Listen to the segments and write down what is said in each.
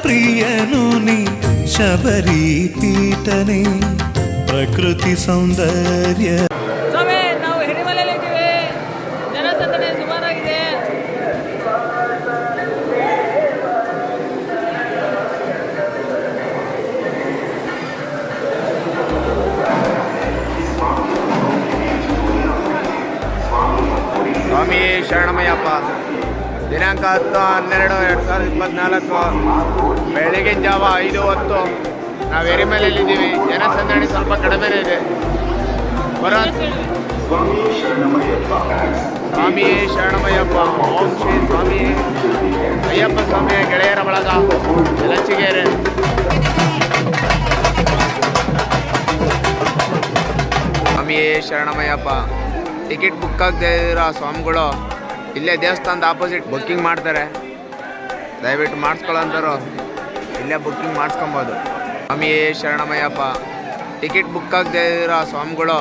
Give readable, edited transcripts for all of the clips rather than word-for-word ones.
ಪ್ರಿಯನು ನೀ ಶಬರಿ ಪೀಠನೆ ಪ್ರಕೃತಿ ಸೌಂದರ್ಯ. ನಾವು ಹಿರಿಮಲೆಯಲ್ಲಿದ್ದೀವಿ, ಜನಸಂದಣಿ ಸುಮಾರಾಗಿದೆ. ಸ್ವಾಮಿ ಶರಣಮಯ್ಯಪ್ಪ. ದಿನಾಂಕ 10/12/2024 ಬೆಳಗಿನ ಜಾವ 5:10. ನಾವು ಎರಿಮಲೆಯಲ್ಲಿದ್ದೀವಿ. ಜನಸಂದಣಿ ಸ್ವಲ್ಪ ಕಡಿಮೆನೇ ಇದೆ. ಸ್ವಾಮಿಯೇ ಶರಣಮಯ್ಯಪ್ಪ. ಓಂ ಶ್ರೀ ಸ್ವಾಮಿ ಅಯ್ಯಪ್ಪ ಸ್ವಾಮಿಯ ಗೆಳೆಯರ ಬಳಗ ಯಲಚಿಗೆರೆ. ಸ್ವಾಮಿಯೇ ಶರಣಮಯ್ಯಪ್ಪ. ಟಿಕೆಟ್ ಬುಕ್ ಆಗದೆ ಇರೋ ಸ್ವಾಮಿಗಳು ಇಲ್ಲೇ ದೇವಸ್ಥಾನದ ಆಪೋಸಿಟ್ ಬುಕ್ಕಿಂಗ್ ಮಾಡ್ತಾರೆ. ದಯವಿಟ್ಟು ಮಾಡಿಸ್ಕೊಳ್ಳೋಂಥವ್ರು ಇಲ್ಲೇ ಬುಕ್ಕಿಂಗ್ ಮಾಡಿಸ್ಕೊಬೋದು. ಸ್ವಾಮಿಯೇ ಶರಣಮಯ್ಯಪ್ಪ. ಟಿಕೆಟ್ ಬುಕ್ ಆಗದೆ ಇರೋ ಸ್ವಾಮಿಗಳು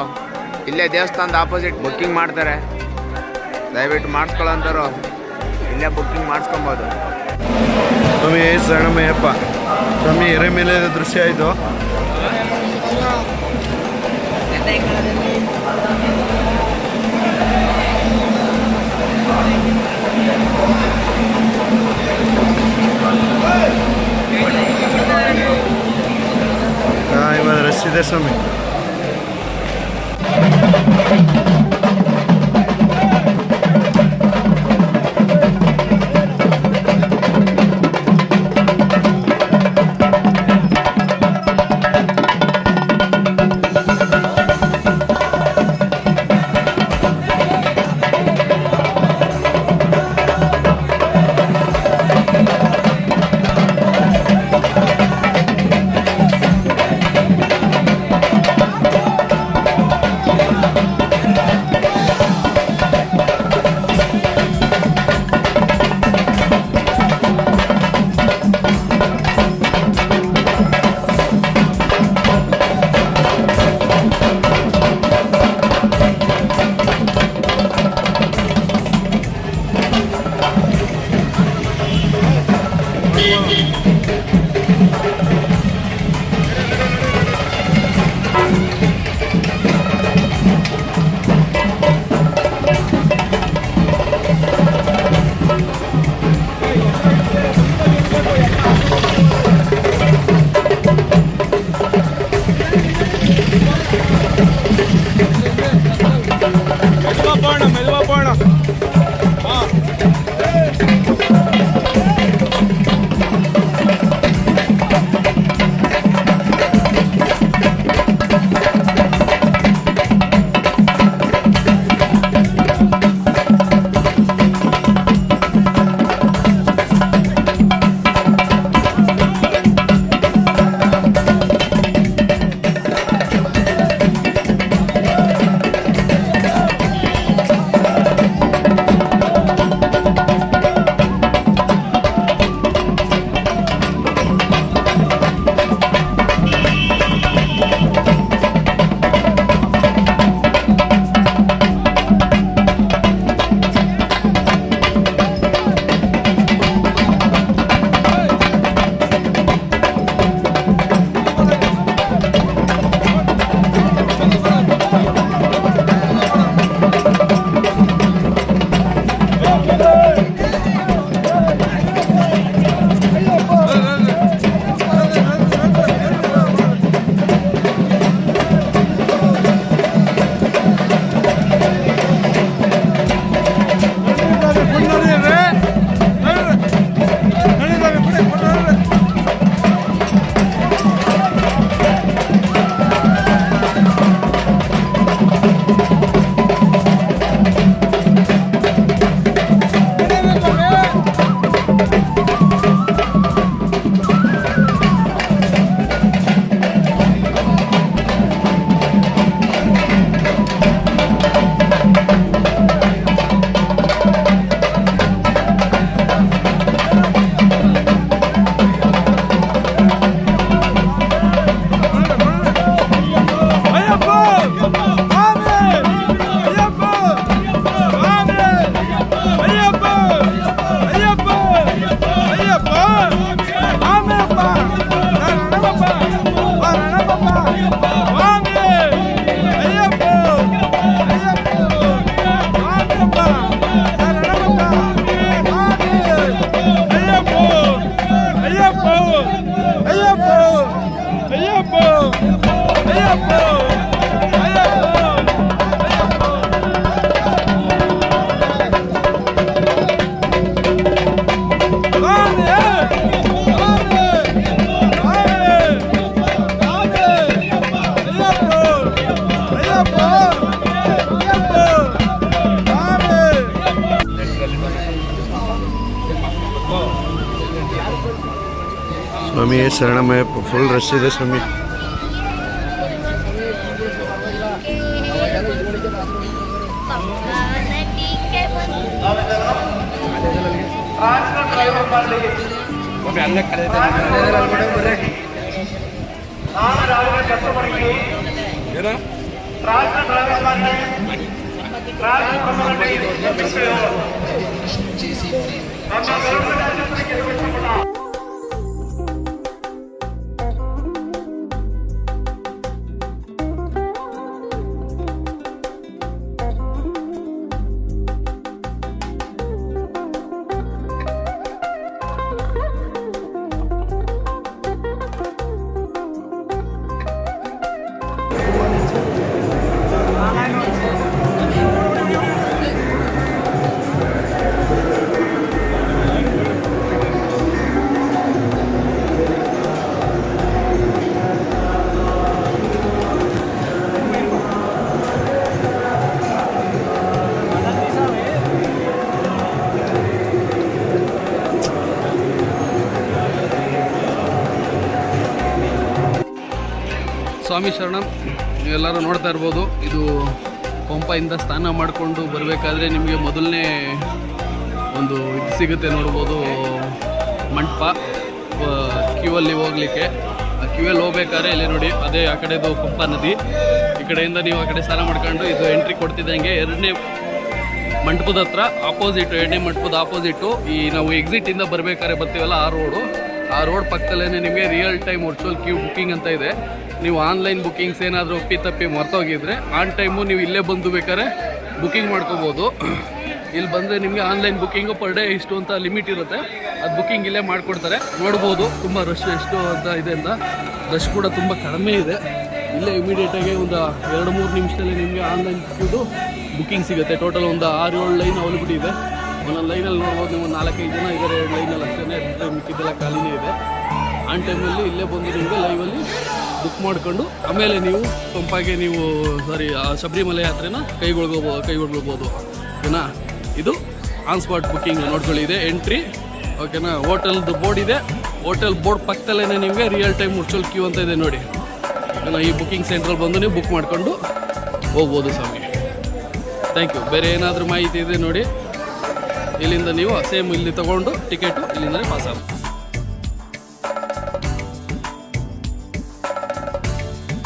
ಇಲ್ಲೇ ದೇವಸ್ಥಾನದ ಆಪೋಸಿಟ್ ಬುಕ್ಕಿಂಗ್ ಮಾಡ್ತಾರೆ. ದಯವಿಟ್ಟು ಮಾಡಿಸ್ಕೊಳ್ಳೋಂಥವ್ರು ಇಲ್ಲೇ ಬುಕ್ಕಿಂಗ್ ಮಾಡಿಸ್ಕೊಬೋದು. ಸ್ವಾಮಿ ಶರಣಮಯ್ಯಪ್ಪ. ಸ್ವಾಮಿ ಎರೆಮೇಲೆ ದೃಶ್ಯ ಇದು. ಇವಾಗ ರಶ್ ಇದೆ ಸ್ವಾಮಿ. ಸ್ವಾಮಿ ಶರಣಮಯ್ಯಪ್ಪ ಫುಲ್ ರಶ್ ಇದೆ ಸ್ವಾಮಿ. ಸ್ವಾಮಿ ಶರಣಂ. ನೀವೆಲ್ಲರೂ ನೋಡ್ತಾ ಇರ್ಬೋದು, ಇದು ಪಂಪದಿಂದ ಸ್ನಾನ ಮಾಡಿಕೊಂಡು ಬರಬೇಕಾದ್ರೆ ನಿಮಗೆ ಮೊದಲನೇ ಒಂದು ಇದು ಸಿಗುತ್ತೆ ನೋಡ್ಬೋದು, ಮಂಟಪ ಕ್ಯೂವಲ್ಲಿ ಹೋಗ್ಲಿಕ್ಕೆ. ಆ ಕ್ಯೂವಲ್ಲಿ ಹೋಗ್ಬೇಕಾದ್ರೆ ಇಲ್ಲಿ ನೋಡಿ, ಅದೇ ಆ ಕಡೆದು ಪಂಪ ನದಿ, ಈ ಕಡೆಯಿಂದ ನೀವು ಆ ಕಡೆ ಸ್ನಾನ ಮಾಡ್ಕೊಂಡು ಇದು ಎಂಟ್ರಿ ಕೊಡ್ತಿದ್ದಂಗೆ ಎರಡನೇ ಮಂಟಪದ ಹತ್ರ ಆಪೋಸಿಟು, ಎರಡನೇ ಮಂಟಪದ ಆಪೋಸಿಟು ಈ ನಾವು ಎಕ್ಸಿಟಿಂದ ಬರಬೇಕಾದ್ರೆ ಬರ್ತೀವಲ್ಲ ಆ ರೋಡ್ ಪಕ್ಕದಲ್ಲೇ ನಿಮಗೆ real time virtual queue booking ಅಂತ ಇದೆ. ನೀವು ಆನ್ಲೈನ್ ಬುಕ್ಕಿಂಗ್ಸ್ ಏನಾದರೂ ಒಪ್ಪಿ ಮರ್ತೋಗಿದ್ರೆ ಆನ್ ಟೈಮು ನೀವು ಇಲ್ಲೇ ಬಂದು ಬೇಕಾದ್ರೆ ಬುಕ್ಕಿಂಗ್ ಮಾಡ್ಕೋಬೋದು. ಇಲ್ಲಿ ಬಂದರೆ ನಿಮಗೆ ಆನ್ಲೈನ್ ಬುಕ್ಕಿಂಗು ಪರ್ ಡೇ ಇಷ್ಟು ಅಂತ ಲಿಮಿಟ್ ಇರುತ್ತೆ, ಅದು ಬುಕ್ಕಿಂಗ್ ಇಲ್ಲೇ ಮಾಡಿಕೊಡ್ತಾರೆ. ನೋಡ್ಬೋದು ತುಂಬ ರಶ್ ಎಷ್ಟು ಅಂತ ಇದೆ ಅಂತ. ರಶ್ ಕೂಡ ತುಂಬ ಕಡಿಮೆ ಇದೆ. ಇಲ್ಲೇ ಇಮಿಡಿಯೇಟಾಗಿ ಒಂದು 2-3 ನಿಮಿಷದಲ್ಲಿ ನಿಮಗೆ ಆನ್ಲೈನ್ ಕ್ಯೂದು ಬುಕ್ಕಿಂಗ್ ಸಿಗುತ್ತೆ. ಟೋಟಲ್ ಒಂದು 6-7 ಲೈನ್ ಅವೈಲಬಿಲಿಟಿ ಇದೆ. ಒಂದೊಂದು ಲೈನಲ್ಲಿ ನೋಡ್ಬೋದು ನೀವು 4-5 ಜನ ಇದ್ದಾರೆ, 2 ಲೈನಲ್ಲಿ ಅಷ್ಟೇ, ಮಿಕ್ಕಿದ್ದೆಲ್ಲ ಖಾಲಿನೇ ಇದೆ. ಆನ್ ಟೈಮಲ್ಲಿ ಇಲ್ಲೇ ಬಂದು ನಿಮಗೆ ಲೈವಲ್ಲಿ ಬುಕ್ ಮಾಡ್ಕೊಂಡು ಆಮೇಲೆ ನೀವು ಪಂಪಾಗೆ ನೀವು ಶಬರಿಮಲೆ ಯಾತ್ರೆನ ಕೈಗೊಳ್ಬೋದು ಓಕೆನಾ. ಇದು ಆನ್ ಸ್ಪಾಟ್ ಬುಕ್ಕಿಂಗ್ ನೋಡ್ಕೊಳ್ಳಿ, ಇದೆ ಎಂಟ್ರಿ ಓಕೆನಾ. ಹೋಟೆಲ್ದು ಬೋರ್ಡ್ ಇದೆ, ಹೋಟೆಲ್ ಬೋರ್ಡ್ ಪಕ್ಕದಲ್ಲೇ ನಿಮಗೆ ರಿಯಲ್ ಟೈಮ್ ವರ್ಚುವಲ್ ಕ್ಯೂ ಅಂತ ಇದೆ ನೋಡಿ ಓಕೆನಾ. ಈ ಬುಕ್ಕಿಂಗ್ ಸೆಂಟ್ರಲ್ಲಿ ಬಂದು ನೀವು ಬುಕ್ ಮಾಡ್ಕೊಂಡು ಹೋಗ್ಬೋದು ಸ್ವಾಮಿ. Thank you. ಬೇರೆ ಏನಾದರೂ ಮಾಹಿತಿ ಇದೆ ನೋಡಿ, ಇಲ್ಲಿಂದ ನೀವು ಸೇಮ್ ಇಲ್ಲಿ ತೊಗೊಂಡು ಟಿಕೆಟು ಇಲ್ಲಿಂದಲೇ ಪಾಸ್ ಆಗುತ್ತೆ.